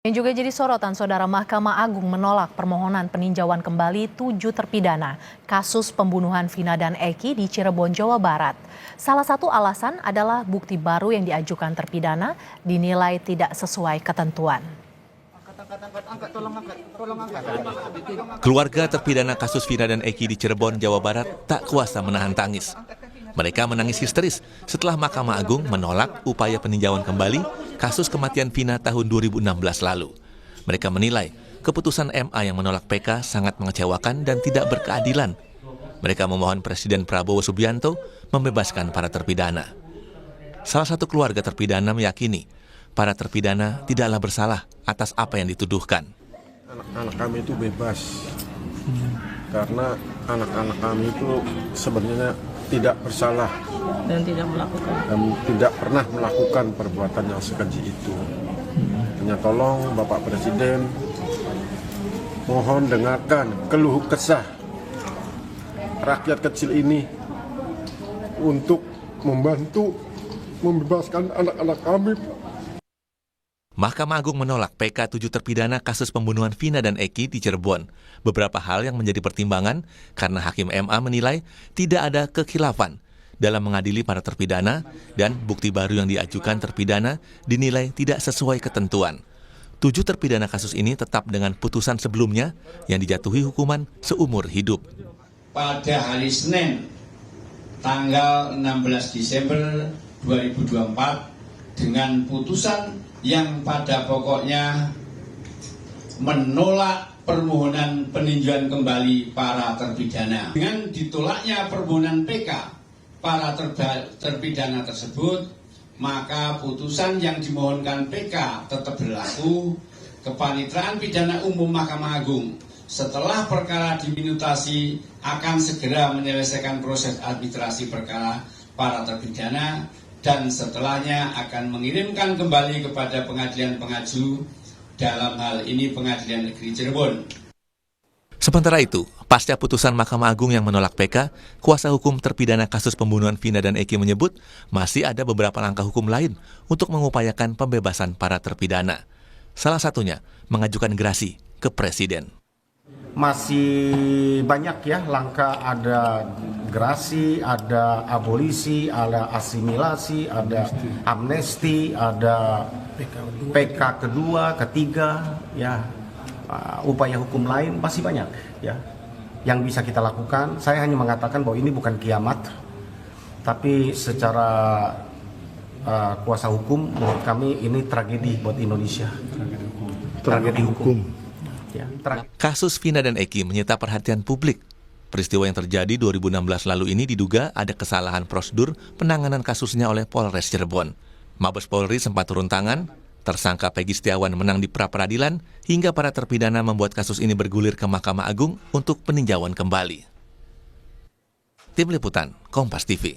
Yang juga jadi sorotan, Saudara, Mahkamah Agung menolak permohonan peninjauan kembali 7 terpidana kasus pembunuhan Vina dan Eki di Cirebon, Jawa Barat. Salah satu alasan adalah bukti baru yang diajukan terpidana dinilai tidak sesuai ketentuan. Keluarga terpidana kasus Vina dan Eki di Cirebon, Jawa Barat tak kuasa menahan tangis. Mereka menangis histeris setelah Mahkamah Agung menolak upaya peninjauan kembali kasus kematian Vina tahun 2016 lalu. Mereka menilai keputusan MA yang menolak PK sangat mengecewakan dan tidak berkeadilan. Mereka memohon Presiden Prabowo Subianto membebaskan para terpidana. Salah satu keluarga terpidana meyakini para terpidana tidaklah bersalah atas apa yang dituduhkan. Anak-anak kami itu bebas karena anak-anak kami itu sebenarnya tidak bersalah dan tidak pernah melakukan perbuatan yang sekeji itu. Hanya tolong Bapak Presiden, mohon dengarkan keluh kesah rakyat kecil ini untuk membantu membebaskan anak-anak kami. Mahkamah Agung menolak PK 7 terpidana kasus pembunuhan Vina dan Eki di Cirebon. Beberapa hal yang menjadi pertimbangan karena Hakim MA menilai tidak ada kekhilafan dalam mengadili para terpidana dan bukti baru yang diajukan terpidana dinilai tidak sesuai ketentuan. 7 terpidana kasus ini tetap dengan putusan sebelumnya yang dijatuhi hukuman seumur hidup. Pada hari Senin, tanggal 16 Desember 2024, dengan putusan yang pada pokoknya menolak permohonan peninjauan kembali para terpidana. Dengan ditolaknya permohonan PK para terpidana tersebut, maka putusan yang dimohonkan PK tetap berlaku. Kepanitraan Pidana Umum Mahkamah Agung setelah perkara diminutasi akan segera menyelesaikan proses arbitrasi perkara para terpidana dan setelahnya akan mengirimkan kembali kepada pengadilan pengaju, dalam hal ini Pengadilan Negeri Cirebon. Sementara itu, pasca putusan Mahkamah Agung yang menolak PK, kuasa hukum terpidana kasus pembunuhan Vina dan Eki menyebut masih ada beberapa langkah hukum lain untuk mengupayakan pembebasan para terpidana. Salah satunya mengajukan gerasi ke Presiden. Masih banyak ya langkah, ada gerasi, ada abolisi, ada asimilasi, ada amnesti, ada PK kedua, ketiga, ya upaya hukum lain masih banyak ya yang bisa kita lakukan. Saya hanya mengatakan bahwa ini bukan kiamat, tapi secara kuasa hukum menurut kami ini tragedi buat Indonesia. Tragedi hukum. Ya, kasus Vina dan Eki menyita perhatian publik. Peristiwa yang terjadi 2016 lalu ini diduga ada kesalahan prosedur penanganan kasusnya oleh Polres Cirebon. Mabes Polri sempat turun tangan, tersangka Peggy Setiawan menang di pra-peradilan, hingga para terpidana membuat kasus ini bergulir ke Mahkamah Agung untuk peninjauan kembali. Tim Liputan, Kompas TV.